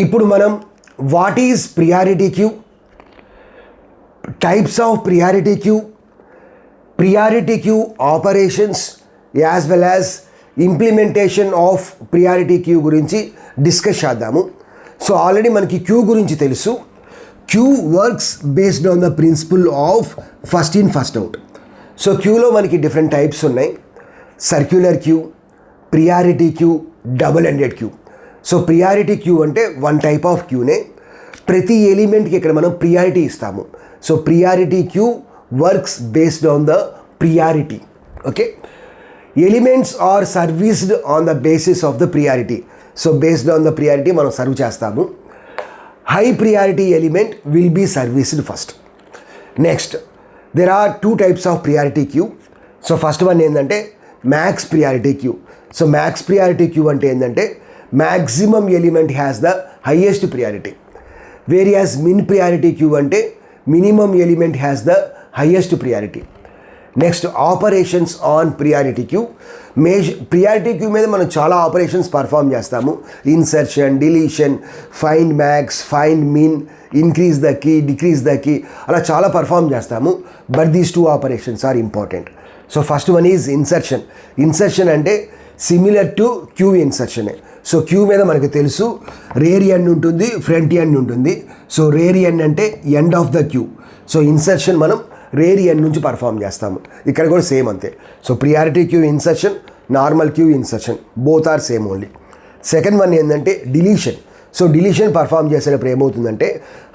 ఇప్పుడు మనం what is priority queue, types of priority queue operations as well as implementation of priority queue గురించి discuss చేద్దాము. So already మనకి queue గురించి తెలుసు. Queue works based on the principle of first in first out. So క్యూలో మనకి different types ఉన్నాయి. Circular queue, priority queue, double ended queue. So priority queue అంటే one type of క్యూనే. ప్రతి ఎలిమెంట్కి ఇక్కడ మనం ప్రియారిటీ ఇస్తాము. So priority queue works based on the priority. Okay, elements are serviced on the basis of the priority. So based on the priority మనం serve చేస్తాము. High priority element will be serviced first. Next there are two types of priority queue. So first one ఏంటంటే max priority queue. So max priority queue అంటే ఏంటంటే maximum element has the highest priority. Whereas min priority queue అంటే minimum element has the highest priority. Next operations on priority queue. Priority queue మీద మనం చాలా operations perform చేస్తాము. Insertion, deletion, find max, find min, increase the key, decrease the key, అలా చాలా perform చేస్తాము. But these two operations are important. So first one is insertion. Insertion అంటే similar to queue ఇన్సర్షనే. సో క్యూ మీద మనకు తెలుసు రేర్ ఎండ్ ఉంటుంది, ఫ్రంట్ ఎండ్ ఉంటుంది. సో రేర్ ఎండ్ అంటే end of the queue. So insertion మనం రేర్ ఎండ్ నుంచి పర్ఫామ్ చేస్తాము. ఇక్కడ కూడా సేమ్ అంతే. So priority queue insertion, normal queue insertion, both are same only. Second one ఏంటంటే డిలీషన్. సో డిలీషన్ పర్ఫామ్ చేసేటప్పుడు ఏమవుతుందంటే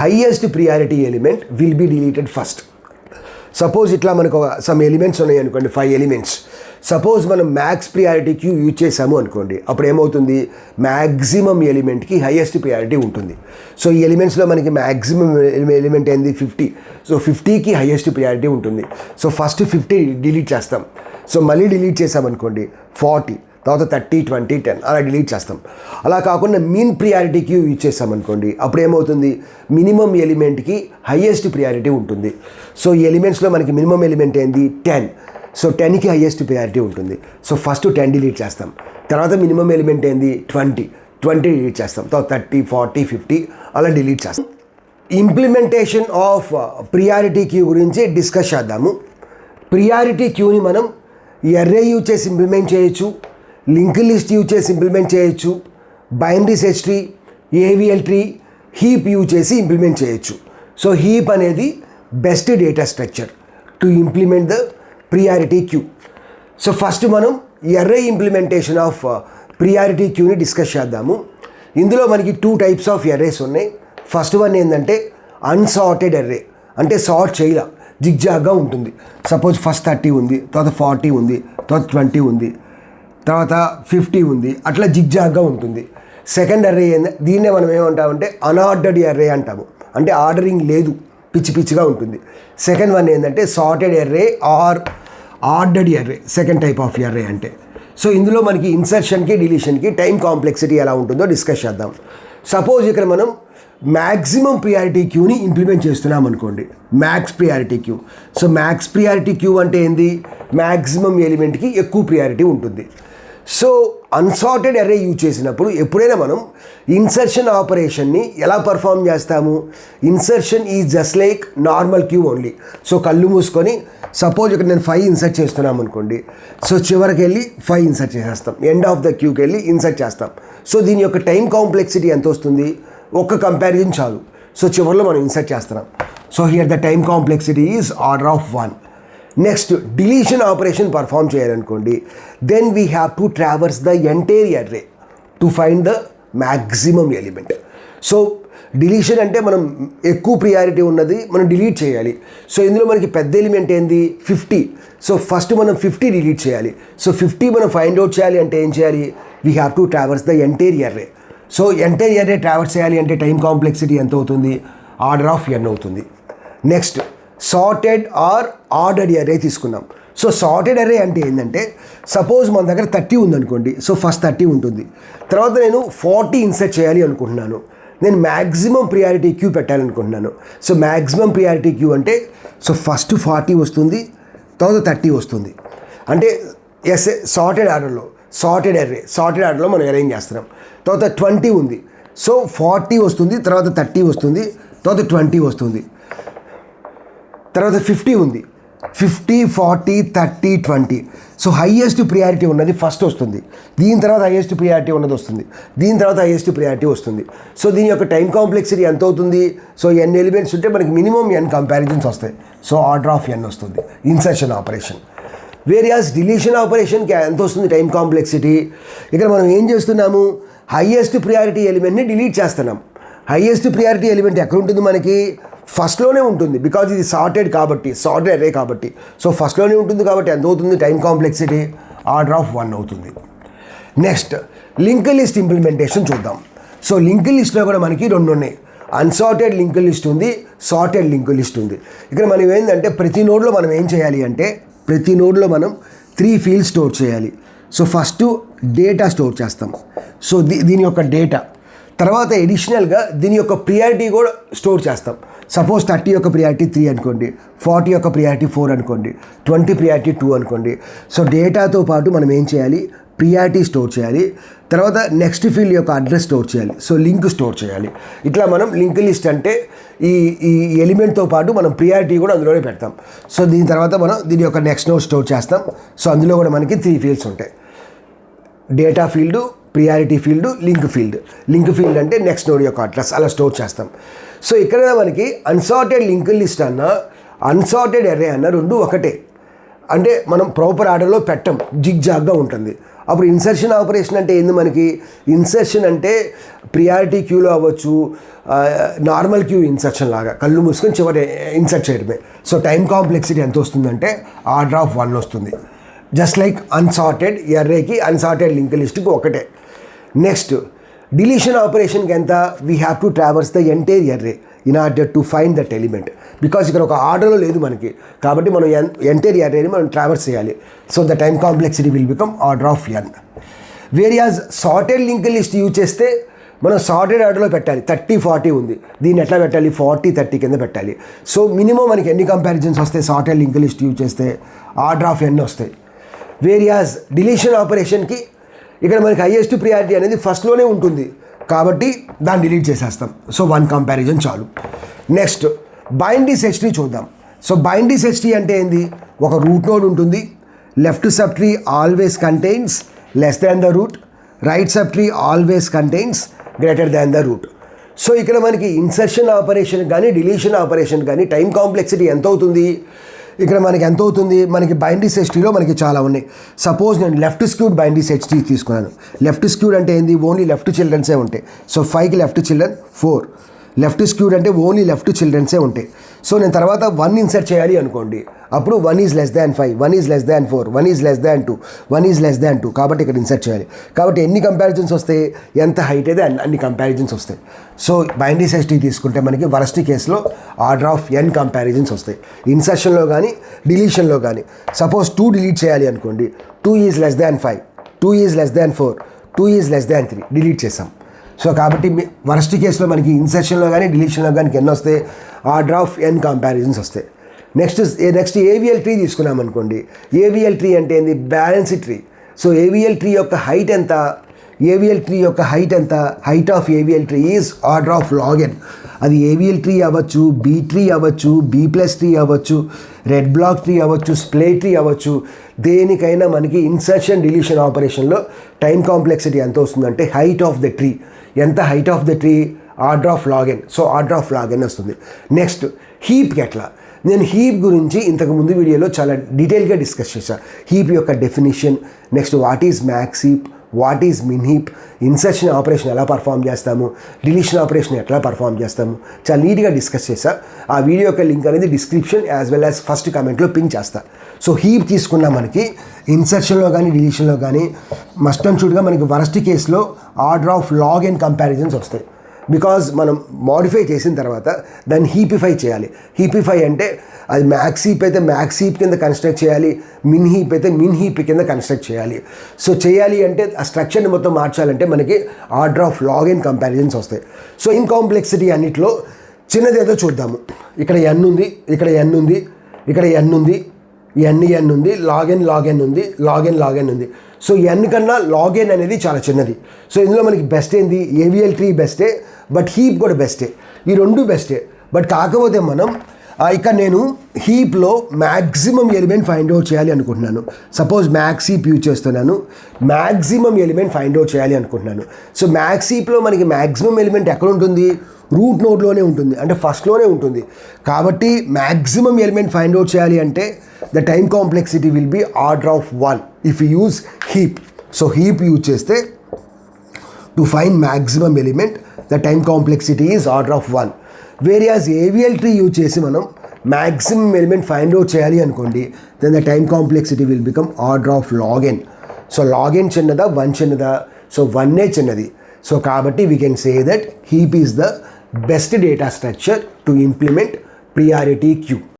highest priority element will be deleted first. Suppose ఇట్లా మనకు సమ్ ఎలిమెంట్స్ ఉన్నాయి అనుకోండి, 5 ఎలిమెంట్స్. సపోజ్ మనం మ్యాక్స్ ప్రియారిటీ క్యూ యూజ్ చేసాము అనుకోండి, అప్పుడు ఏమవుతుంది మ్యాక్సిమం ఎలిమెంట్కి హైయెస్ట్ ప్రియారిటీ ఉంటుంది. సో ఈ ఎలిమెంట్స్లో మనకి మ్యాక్సిమం ఎలిమెంట్ ఏంది 50. సో 50కి హైయెస్ట్ ప్రియారిటీ ఉంటుంది. సో ఫస్ట్ 50 డిలీట్ చేస్తాం. సో మళ్ళీ డిలీట్ చేసామనుకోండి 40, తర్వాత 30, 20, 10 అలా డిలీట్ చేస్తాం. అలా కాకుండా మీన్ ప్రియారిటీ క్యూ యూజ్ చేస్తామనుకోండి, అప్పుడు ఏమవుతుంది మినిమం ఎలిమెంట్కి హైయెస్ట్ ప్రియారిటీ ఉంటుంది. సో ఈ ఎలిమెంట్స్లో మనకి మినిమం ఎలిమెంట్ ఏంది 10. సో 10కి హైయెస్ట్ ప్రియారిటీ ఉంటుంది. సో ఫస్ట్ 10 డిలీట్ చేస్తాం. తర్వాత మినిమం ఎలిమెంట్ ఏంది 20 డిలీట్ చేస్తాం. తర్వాత 30, 40, 50 అలా డిలీట్ చేస్తాం. ఇంప్లిమెంటేషన్ ఆఫ్ ప్రియారిటీ క్యూ గురించి డిస్కస్ చేద్దాము. ప్రియారిటీ క్యూని మనం ఎర్రే యూజ్ చేసి ఇంప్లిమెంట్ చేయొచ్చు, లింక్ లిస్ట్ యూజ్ చేసి ఇంప్లిమెంట్ చేయొచ్చు, binary search tree, AVL tree, heap use చేసి ఇంప్లిమెంట్ చేయొచ్చు. సో హీప్ అనేది best data structure to implement the priority queue. So first మనం ఎర్రే ఇంప్లిమెంటేషన్ ఆఫ్ ప్రియారిటీ క్యూని discuss చేద్దాము. ఇందులో మనకి 2 టైప్స్ ఆఫ్ ఎర్రేస్ ఉన్నాయి. ఫస్ట్ వన్ ఏంటంటే అన్సార్టెడ్ ఎర్రే, అంటే సార్ట్ చేయలా, జిగ్జాగ్గా ఉంటుంది. సపోజ్ ఫస్ట్ 30 ఉంది, తర్వాత 40 ఉంది, తర్వాత 20 ఉంది, తర్వాత 50 ఉంది, అట్లా జిగ్జాగ్గా ఉంటుంది. సెకండ్ ఎర్రే దీన్నే మనం ఏమంటామంటే అన్ఆర్డర్డ్ ఎర్రే అంటాము. అంటే ఆర్డరింగ్ లేదు, పిచ్చి పిచ్చిగా ఉంటుంది. సెకండ్ వన్ ఏంటంటే sorted array or ordered array, second type of array అంటే. సో ఇందులో మనకి ఇన్సర్షన్కి, డిలీషన్కి టైం కాంప్లెక్సిటీ ఎలా ఉంటుందో డిస్కస్ చేద్దాం. సపోజ్ ఇక్కడ మనం మ్యాక్సిమం ప్రియారిటీ క్యూని ఇంప్లిమెంట్ చేస్తున్నాం అనుకోండి, max priority queue. So max priority queue అంటే ఏంది మ్యాక్సిమం ఎలిమెంట్కి ఎక్కువ ప్రియారిటీ ఉంటుంది. సో అన్సార్టెడ్ ఎర్రే యూజ్ చేసినప్పుడు ఎప్పుడైనా మనం ఇన్సర్షన్ ఆపరేషన్ని ఎలా పర్ఫామ్ చేస్తాము, insertion is just like normal queue only. So కళ్ళు మూసుకొని సపోజ్ ఇక్కడ నేను 5 ఇన్సర్ట్ చేస్తున్నాం అనుకోండి, సో చివరికి వెళ్ళి 5 ఇన్సర్ట్ చేసేస్తాం, ఎండ్ ఆఫ్ ద క్యూకి వెళ్ళి ఇన్సర్ట్ చేస్తాం. సో దీని యొక్క టైం కాంప్లెక్సిటీ ఎంత వస్తుంది, ఒక్క కంపారిజన్ చాలు. సో చివరిలో మనం ఇన్సర్ట్ చేస్తున్నాం. So here the time complexity is order of 1. Next deletion operation perform చేయాలనుకోండి, then we have to traverse the entire array to find the maximum element. So deletion అంటే మనం ఎక్కువ ప్రియారిటీ ఉన్నది మనం డిలీట్ చేయాలి. సో ఇందులో మనకి పెద్ద ఎలిమెంట్ ఏంది 50. సో ఫస్ట్ మనం 50 డిలీట్ చేయాలి. సో 50 మనం ఫైండ్ అవుట్ చేయాలి అంటే ఏం చేయాలి, we have to traverse the entire array. So entire array traverse చేయాలి అంటే టైం కాంప్లెక్సిటీ ఎంత అవుతుంది, ఆర్డర్ ఆఫ్ n అవుతుంది. Next sorted are ordered array తీసుకున్నాం. సో సార్టెడ్ ఎర్రే అంటే ఏంటంటే సపోజ్ మన దగ్గర 30 ఉందనుకోండి, సో ఫస్ట్ 30 ఉంటుంది. తర్వాత నేను 40 ఇన్సర్ట్ చేయాలి అనుకుంటున్నాను, నేను మ్యాక్సిమం ప్రియారిటీ క్యూ పెట్టాలనుకుంటున్నాను. సో మ్యాక్సిమం ప్రియారిటీ క్యూ అంటే సో ఫస్ట్ 40 వస్తుంది, తర్వాత 30 వస్తుంది. అంటే సార్టెడ్ ఆర్డర్లో సార్టెడ్ ఆర్డర్లో మనం అరేంజ్ చేస్తున్నాం. తర్వాత 20 ఉంది, సో 40 వస్తుంది, తర్వాత 30 వస్తుంది, తర్వాత 20 వస్తుంది, తర్వాత 50 ఉంది. 50, 40, 30, 20. సో హైయెస్ట్ ప్రియారిటీ ఉన్నది ఫస్ట్ వస్తుంది, దీని తర్వాత హైయెస్ట్ ప్రియారిటీ ఉన్నది వస్తుంది, దీని తర్వాత హైయెస్ట్ ప్రియారిటీ వస్తుంది. సో దీని యొక్క టైం కాంప్లెక్సిటీ ఎంత అవుతుంది? సో n ఎలిమెంట్స్ ఉంటే మనకి మినిమం n కంపారిజన్స్ వస్తాయి. సో ఆర్డర్ ఆఫ్ n వస్తుంది ఇన్సర్షన్ ఆపరేషన్. వేరియాస్ డిలీషన్ ఆపరేషన్కి ఎంత వస్తుంది టైం కాంప్లెక్సిటీ? ఇక్కడ మనం ఏం చేస్తున్నాము, హైయెస్ట్ ప్రియారిటీ ఎలిమెంట్ని డిలీట్ చేస్తున్నాం. హైయెస్ట్ ప్రియారిటీ ఎలిమెంట్ ఎక్కడ ఉంటుంది మనకి? ఫస్ట్లోనే ఉంటుంది, బికాజ్ ఇది సార్టెడ్ కాబట్టి, సార్టెడ్ అరే కాబట్టి. సో ఫస్ట్లోనే ఉంటుంది కాబట్టి ఎంత అవుతుంది టైం కాంప్లెక్సిటీ? ఆర్డర్ ఆఫ్ 1 అవుతుంది. నెక్స్ట్ లింక్ లిస్ట్ ఇంప్లిమెంటేషన్ చూద్దాం. సో లింక్ లిస్ట్లో కూడా మనకి 2 ఉన్నాయి. అన్సార్టెడ్ లింక్ లిస్ట్ ఉంది, సార్టెడ్ లింక్ లిస్ట్ ఉంది. ఇక్కడ మనం ఏంటంటే ప్రతి నోడ్లో మనం ఏం చేయాలి అంటే, ప్రతి నోడ్లో మనం 3 ఫీల్డ్స్ స్టోర్ చేయాలి. సో ఫస్ట్ డేటా స్టోర్ చేస్తాం. సో దీని యొక్క డేటా, తర్వాత ఎడిషనల్గా దీని యొక్క ప్రియారిటీ కూడా స్టోర్ చేస్తాం. సపోజ్ 30 యొక్క ప్రియారిటీ 3 అనుకోండి, 40 యొక్క ప్రియారిటీ 4 అనుకోండి, 20 ప్రియారిటీ 2 అనుకోండి. సో డేటాతో పాటు మనం ఏం చేయాలి, ప్రియారిటీ స్టోర్ చేయాలి, తర్వాత నెక్స్ట్ ఫీల్డ్ యొక్క అడ్రస్ స్టోర్ చేయాలి, సో లింక్ స్టోర్ చేయాలి. ఇట్లా మనం లింక్ లిస్ట్ అంటే ఈ ఎలిమెంట్తో పాటు మనం ప్రియారిటీ కూడా అందులోనే పెడతాం. సో దీని తర్వాత మనం దీని యొక్క నెక్స్ట్ నోడ్ స్టోర్ చేస్తాం. సో అందులో కూడా మనకి 3 ఫీల్డ్స్ ఉంటాయి, data field, priority field, link field. Link field అంటే నెక్స్ట్ నోడ్ యొక్క అడ్రస్, అలా స్టోర్ చేస్తాం. సో ఇక్కడ మనకి అన్సార్టెడ్ లింక్ లిస్ట్ అన్న అన్సార్టెడ్ అర్రే అన్న 2 ఒకటే, అంటే మనం ప్రాపర్ ఆర్డర్లో పెట్టం, జిగ్ జాగ్గా ఉంటుంది. అప్పుడు ఇన్సర్షన్ ఆపరేషన్ అంటే ఏంది మనకి? ఇన్సర్షన్ అంటే ప్రియారిటీ క్యూలో అవ్వచ్చు, నార్మల్ క్యూ ఇన్సర్షన్ లాగా కళ్ళు మూసుకొని చివరి ఇన్సర్ట్ చేయడమే. సో టైం కాంప్లెక్సిటీ ఎంత వస్తుందంటే ఆర్డర్ ఆఫ్ 1 వస్తుంది. జస్ట్ లైక్ అన్సార్టెడ్ ఎర్రేకి అన్సార్టెడ్ లింక్ లిస్ట్కి ఒకటే. నెక్స్ట్ డిలీషన్ ఆపరేషన్కి ఎంత? We have to traverse the entire array in order to find that element. Because ఇక్కడ ఒక ఆర్డర్లో లేదు మనకి, కాబట్టి మనం ఎంటైర్ ఎర్రేని మనం ట్రావర్స్ చేయాలి. So the time complexity will become order of n. Whereas sorted link list use చేస్తే మనం సార్టెడ్ ఆర్డర్లో పెట్టాలి. 30, 40 ఉంది, దీన్ని ఎట్లా పెట్టాలి? 40, 30 కింద పెట్టాలి. సో మినిమం మనకి ఎన్ని కంపారిజన్స్ వస్తాయి సార్టెడ్ లింక్ లిస్ట్ యూజ్ చేస్తే? ఆర్డర్ ఆఫ్ n వస్తాయి. వేరియాస్ డిలీషన్ ఆపరేషన్కి ఇక్కడ మనకి హైయెస్ట్ ప్రియారిటీ అనేది ఫస్ట్లోనే ఉంటుంది కాబట్టి దాన్ని డిలీట్ చేసేస్తాం. సో 1 కంపారిజన్ చాలు. నెక్స్ట్ బైండీ సెర్చ్ ట్రీ చూద్దాం. సో బైండీ సెర్చ్ ట్రీ అంటే ఏంది? ఒక రూట్ నోడ్ ఉంటుంది, left sub tree always contains less than the route, right sub tree always contains greater than the route. So ఇక్కడ మనకి ఇన్సర్షన్ ఆపరేషన్ కానీ deletion operation కానీ time complexity ఎంత అవుతుంది? ఇక్కడ మనకి ఎంత అవుతుంది? మనకి బైండీ సెర్చ్ ట్రీలో మనకి చాలా ఉన్నాయి. సపోజ్ నేను లెఫ్ట్ స్క్యూడ్ బైండీ సెర్చ్ ట్రీ తీసుకున్నాను. లెఫ్ట్ స్క్యూడ్ అంటే ఏంది? ఓన్లీ లెఫ్ట్ చిల్డ్రన్సే ఉంటాయి. సో 5కి లెఫ్ట్ చిల్డ్రన్ 4. లెఫ్ట్ స్క్యూడ్ అంటే ఓన్లీ లెఫ్ట్ చిల్డ్రన్సే ఉంటాయి. సో నేను తర్వాత 1 ఇన్సర్ట్ చేయాలి అనుకోండి, అప్పుడు 1 is less than 5, 1 is less than 4, 1 is less than 2, 1 is less than 2. కాబట్టి ఇక్కడ ఇన్సర్ట్ చేయాలి. కాబట్టి ఎన్ని కంపారిజన్స్ వస్తాయి? ఎంత హైట్ అయితే అన్ని కంపారిజన్స్ వస్తాయి. సో బైండీ సెర్చ్ ట్రీ తీసుకుంటే మనకి వరస్ట్ కేసులో ఆర్డర్ ఆఫ్ n కంపారిజన్స్ వస్తాయి. ఇన్సర్షన్లో కానీ డిలీషన్లో కానీ. సపోజ్ 2 డిలీట్ చేయాలి అనుకోండి, 2 is less than 5, 2 is less than 4, 2 is less than 3 delete చేసాం. సో కాబట్టి వరస్ట్ కేసులో మనకి ఇన్సర్షన్లో కానీ డిలీషన్లో కానీ ఎన్ని వస్తాయి? ఆర్డర్ ఆఫ్ n కంపారిజన్స్ వస్తాయి. నెక్స్ట్ ఏవిఎల్ ట్రీ తీసుకున్నాం అనుకోండి. ఏవిఎల్ ట్రీ అంటే ఏంది? Balanced tree. So AVL tree యొక్క హైట్ ఎంత? ఏవిఎల్ ట్రీ యొక్క హైట్ ఎంత? Height of AVL tree is order of log n. అది ఏవిఎల్ ట్రీ అవ్వచ్చు, బీ ట్రీ అవ్వచ్చు, B+ ట్రీ అవ్వచ్చు, రెడ్ బ్లాక్ ట్రీ అవ్వచ్చు, స్ప్లే ట్రీ అవ్వచ్చు. దేనికైనా మనకి ఇన్సర్షన్ డిలీషన్ ఆపరేషన్లో టైం కాంప్లెక్సిటీ ఎంత వస్తుందంటే హైట్ ఆఫ్ ద ట్రీ. ఎంత height of the tree? Order of log n. So order of log n వస్తుంది. నెక్స్ట్ హీప్కి ఎట్లా? నేను హీప్ గురించి ఇంతకుముందు వీడియోలో చాలా డీటెయిల్గా డిస్కస్ చేశాను. హీప్ యొక్క definition, next what is max heap, what is min heap, insertion operation ఎలా పర్ఫామ్ చేస్తాము, డిలీషన్ ఆపరేషన్ ఎట్లా పర్ఫామ్ చేస్తాము, చాలా నీట్గా డిస్కస్ చేశా. ఆ వీడియో యొక్క లింక్ అనేది description as well as first కామెంట్లో పింక్ చేస్తా. సో హీప్ తీసుకున్నా మనకి ఇన్సర్షన్లో కానీ డిలీషన్లో కానీ మస్ట్ అండ్ షుడ్గా మనకి వరస్ట్ కేసులో order of log n comparisons వస్తాయి. బికాజ్ మనం మోడిఫై చేసిన తర్వాత దాన్ని హీపిఫై చేయాలి. హీపిఫై అంటే అది మ్యాక్స్ హీప్ అయితే మ్యాక్స్ హీప్ కింద కన్స్ట్రక్ట్ చేయాలి, మిన్ హీప్ అయితే మిన్ హీప్ కింద కన్స్ట్రక్ట్ చేయాలి. సో చేయాలి అంటే ఆ స్ట్రక్చర్ని మొత్తం మార్చాలంటే మనకి order of log n comparisons వస్తాయి. సో ఇన్ కాంప్లెక్సిటీ అన్నిట్లో చిన్నది ఏదో చూద్దాము. ఇక్కడ n ఉంది, ఇక్కడ n ఉంది, ఇక్కడ n ఉంది, ఎన్ ఉంది, లాగ్ ఎన్ ఉంది, లాగ్ ఎన్ ఉంది. సో ఎన్ కన్నా లాగ్ ఎన్ అనేది చాలా చిన్నది. సో ఇందులో మనకి బెస్ట్ ఏంది, ఏవిఎల్ ట్రీ బెస్టే, బట్ హీప్ కూడా బెస్టే. ఈ రెండు బెస్టే. బట్ కాకపోతే మనం ఇక్కడ నేను హీప్లో మ్యాక్సిమం ఎలిమెంట్ ఫైండ్ అవుట్ చేయాలి అనుకుంటున్నాను. సపోజ్ మ్యాక్స్ హీప్ యూజ్ చేస్తున్నాను, మ్యాక్సిమం ఎలిమెంట్ ఫైండ్ అవుట్ చేయాలి అనుకుంటున్నాను. సో మ్యాక్స్ హీప్లో మనకి మ్యాక్సిమం ఎలిమెంట్ ఎక్కడ ఉంటుంది, రూట్ నోడ్లోనే ఉంటుంది, అంటే ఫస్ట్లోనే ఉంటుంది. కాబట్టి మ్యాక్సిమం ఎలిమెంట్ ఫైండ్ అవుట్ చేయాలి అంటే the time complexity will be order of 1 if you use heap. So heap use చేస్తే to find maximum element the time complexity is order of 1. Whereas AVL tree use చేసి మనం maximum element find out చేయాలి అనుకోండి, then the time complexity will become order of log n. So log n చిన్నదా, 1 చిన్నదా? So 1 చిన్నది. So కాబట్టి we can say that heap is the best data structure to implement priority queue.